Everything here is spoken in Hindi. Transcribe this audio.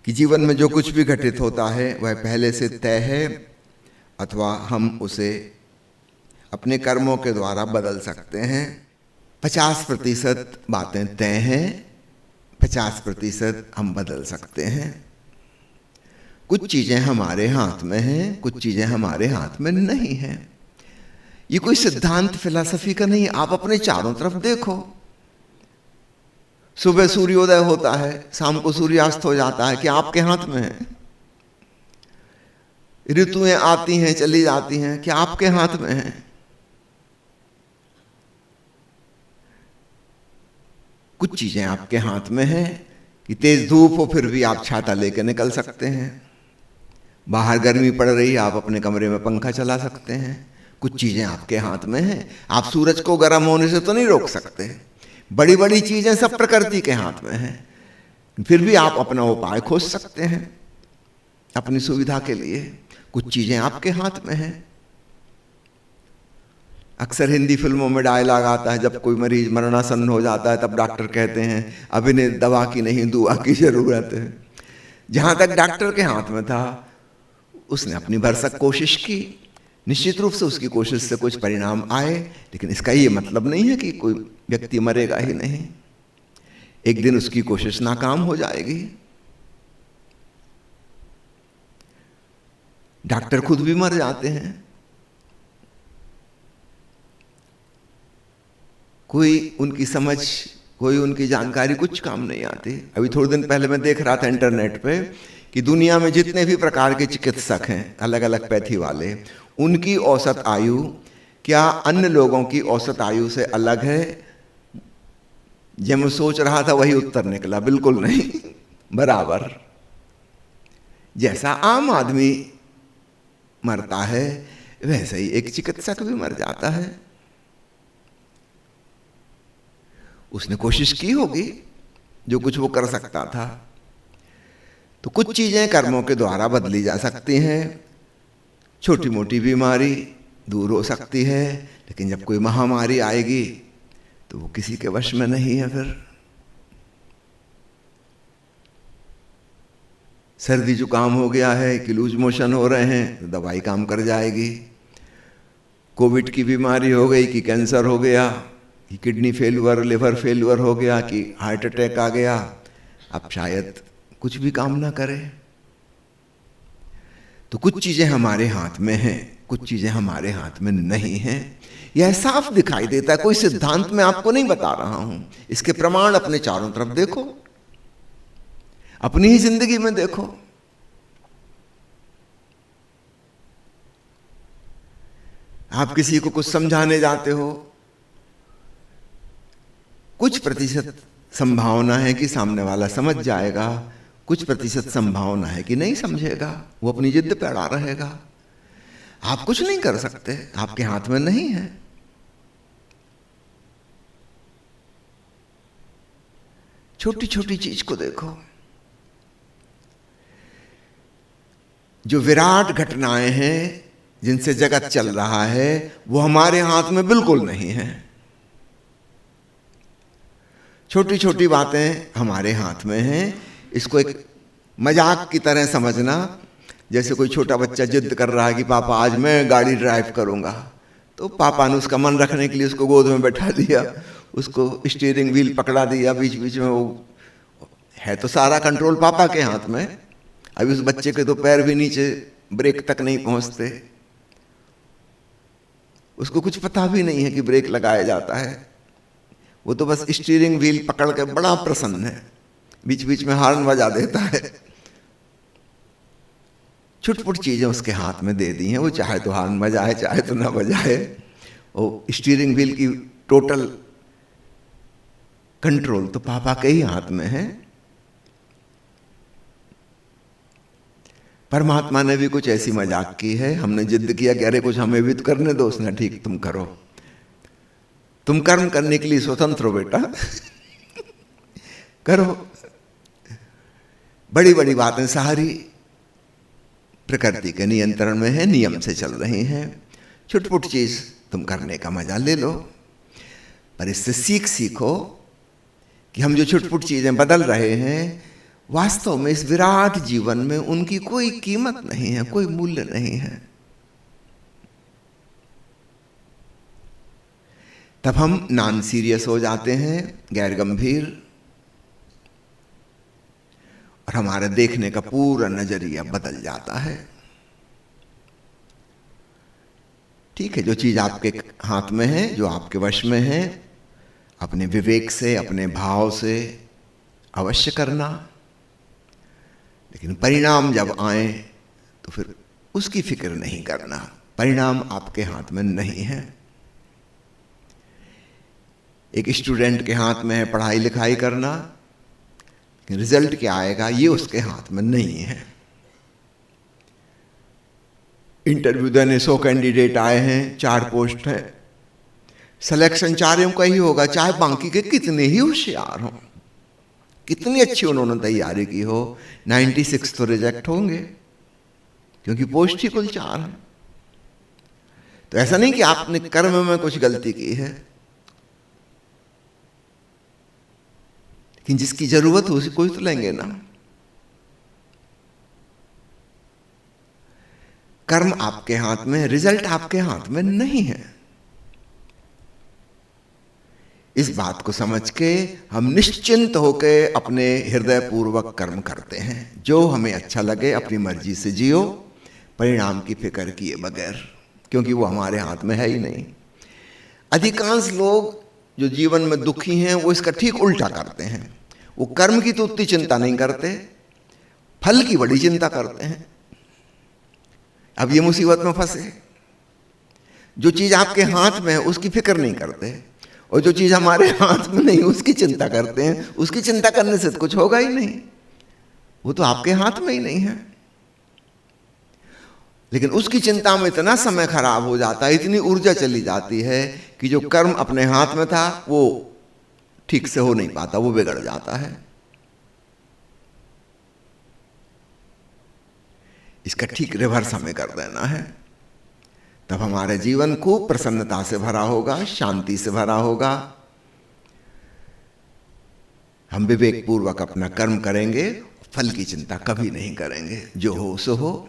कि जीवन में जो कुछ भी घटित होता है वह पहले से तय है अथवा हम उसे अपने कर्मों के द्वारा बदल सकते हैं। 50% बातें तय हैं, 50% हम बदल सकते हैं। कुछ चीज़ें हमारे हाथ में हैं, कुछ चीज़ें हमारे हाथ में नहीं हैं। ये कोई सिद्धांत फिलॉसफी का नहीं। आप अपने चारों तरफ देखो, सुबह सूर्योदय होता है, शाम को सूर्यास्त हो जाता है, क्या आपके हाथ में है? ऋतुएं आती हैं चली जाती हैं, क्या आपके हाथ में है? कुछ चीजें आपके हाथ में हैं कि तेज धूप हो फिर भी आप छाता लेकर निकल सकते हैं, बाहर गर्मी पड़ रही है आप अपने कमरे में पंखा चला सकते हैं। कुछ चीजें आपके हाथ में हैं। आप सूरज को गर्म होने से तो नहीं रोक सकते। बड़ी बड़ी चीजें सब प्रकृति के हाथ में हैं, फिर भी आप अपना उपाय खोज सकते हैं अपनी सुविधा के लिए। कुछ चीजें आपके हाथ में हैं। अक्सर हिंदी फिल्मों में डायलॉग आता है, जब कोई मरीज मरणासन्न हो जाता है तब डॉक्टर कहते हैं अभी ने दवा की नहीं दुआ की जरूरत है। जहां तक डॉक्टर के हाथ में था उसने अपनी भरसक कोशिश की। निश्चित रूप से उसकी कोशिश से कुछ परिणाम आए, लेकिन इसका ये मतलब नहीं है कि कोई व्यक्ति मरेगा ही नहीं। एक दिन उसकी कोशिश नाकाम हो जाएगी। डॉक्टर खुद भी मर जाते हैं। कोई उनकी समझ, कोई उनकी जानकारी कुछ काम नहीं आती। अभी थोड़े दिन पहले मैं देख रहा था इंटरनेट पे कि दुनिया में जितने भी प्रकार के चिकित्सक हैं, अलग अलग पैथी वाले, उनकी औसत आयु क्या अन्य लोगों की औसत आयु से अलग है? जब मैं सोच रहा था वही उत्तर निकला, बिल्कुल नहीं, बराबर। जैसा आम आदमी मरता है वैसे ही एक चिकित्सक भी मर जाता है। उसने कोशिश की होगी जो कुछ वो कर सकता था। तो कुछ चीजें कर्मों के द्वारा बदली जा सकती हैं। छोटी मोटी बीमारी दूर हो सकती है, लेकिन जब कोई महामारी आएगी तो वो किसी के वश में नहीं है। फिर सर्दी जुकाम हो गया है कि लूज मोशन हो रहे हैं तो दवाई काम कर जाएगी। कोविड की बीमारी हो गई कि कैंसर हो गया कि किडनी फेल्यूर, लिवर फेल्यूर हो गया कि हार्ट अटैक आ गया, अब शायद कुछ भी काम ना करे। तो कुछ चीजें हमारे हाथ में हैं, कुछ चीजें हमारे हाथ में नहीं हैं। यह साफ दिखाई देता है। कोई सिद्धांत मैं आपको नहीं बता रहा हूं, इसके प्रमाण अपने चारों तरफ देखो, अपनी ही जिंदगी में देखो। आप किसी को कुछ समझाने जाते हो, कुछ प्रतिशत संभावना है कि सामने वाला समझ जाएगा, कुछ प्रतिशत संभावना है कि नहीं समझेगा, वो अपनी जिद पे अड़ा रहेगा। आप कुछ नहीं कर सकते, आपके हाथ में नहीं है। छोटी छोटी चीज को देखो। जो विराट घटनाएं हैं जिनसे जगत चल रहा है वो हमारे हाथ में बिल्कुल नहीं है। छोटी छोटी बातें हमारे हाथ में हैं। इसको एक मजाक की तरह समझना। जैसे कोई छोटा बच्चा जिद कर रहा है कि पापा आज मैं गाड़ी ड्राइव करूंगा, तो पापा ने उसका मन रखने के लिए उसको गोद में बैठा दिया, उसको स्टीयरिंग व्हील पकड़ा दिया, बीच बीच में वो है तो सारा कंट्रोल पापा के हाथ में। अभी उस बच्चे के तो पैर भी नीचे ब्रेक तक नहीं पहुंचते, उसको कुछ पता भी नहीं है कि ब्रेक लगाया जाता है। वो तो बस स्टीयरिंग व्हील पकड़ के बड़ा प्रसन्न है, बीच बीच में हॉर्न बजा देता है। छुटपुट चीजें उसके हाथ में दे दी हैं, वो चाहे तो हॉर्न बजाए चाहे तो ना बजाए। वो स्टीयरिंग व्हील की टोटल कंट्रोल तो पापा के ही हाथ में है। परमात्मा ने भी कुछ ऐसी मजाक की है। हमने जिद किया कि अरे कुछ हमें भी तो करने दो, उसने ठीक तुम करो, तुम कर्म करने के लिए स्वतंत्र हो बेटा, करो। बड़ी बड़ी बातें सारी प्रकृति के नियंत्रण में है, नियम से चल रही हैं। छुटपुट चीज तुम करने का मजा ले लो, पर इससे सीखो कि हम जो छुटपुट चीजें बदल रहे हैं वास्तव में इस विराट जीवन में उनकी कोई कीमत नहीं है, कोई मूल्य नहीं है। तब हम नॉन सीरियस हो जाते हैं, गैर गंभीर, और हमारे देखने का पूरा नजरिया बदल जाता है। ठीक है, जो चीज आपके हाथ में है, जो आपके वश में है, अपने विवेक से, अपने भाव से अवश्य करना, लेकिन परिणाम जब आए तो फिर उसकी फिक्र नहीं करना। परिणाम आपके हाथ में नहीं है। एक स्टूडेंट के हाथ में है पढ़ाई लिखाई करना, रिजल्ट क्या आएगा ये उसके हाथ में नहीं है। इंटरव्यू देने 100 कैंडिडेट आए हैं, 4 पोस्ट है, सिलेक्शन 4 का ही होगा, चाहे बाकी के कितने ही होशियार हों, कितनी अच्छी उन्होंने तैयारी की हो, 96 तो रिजेक्ट होंगे, क्योंकि पोस्ट ही कुल 4 है। तो ऐसा नहीं कि आपने कर्म में कुछ गलती की है, लेकिन जिसकी जरूरत हो उसी को तो लेंगे ना। कर्म आपके हाथ में है, रिजल्ट आपके हाथ में नहीं है। इस बात को समझ के हम निश्चिंत होकर अपने हृदय पूर्वक कर्म करते हैं, जो हमें अच्छा लगे अपनी मर्जी से जियो, परिणाम की फिक्र किए बगैर, क्योंकि वो हमारे हाथ में है ही नहीं। अधिकांश लोग जो जीवन में दुखी हैं वो इसका ठीक उल्टा करते हैं। वो कर्म की तो उतनी चिंता नहीं करते, फल की बड़ी चिंता करते हैं। अब ये मुसीबत में फंसे, जो चीज आपके हाथ में है उसकी फिक्र नहीं करते, और जो चीज हमारे हाथ में नहीं उसकी चिंता करते हैं। उसकी चिंता करने से तो कुछ होगा ही नहीं, वो तो आपके हाथ में ही नहीं है। लेकिन उसकी चिंता में इतना समय खराब हो जाता है, इतनी ऊर्जा चली जाती है कि जो कर्म अपने हाथ में था वो ठीक से हो नहीं पाता, वो बिगड़ जाता है। इसका ठीक रिवर्स हमें कर देना है, तब हमारे जीवन खूब प्रसन्नता से भरा होगा, शांति से भरा होगा। हम विवेक पूर्वक अपना कर्म करेंगे, फल की चिंता कभी नहीं करेंगे, जो हो सो हो।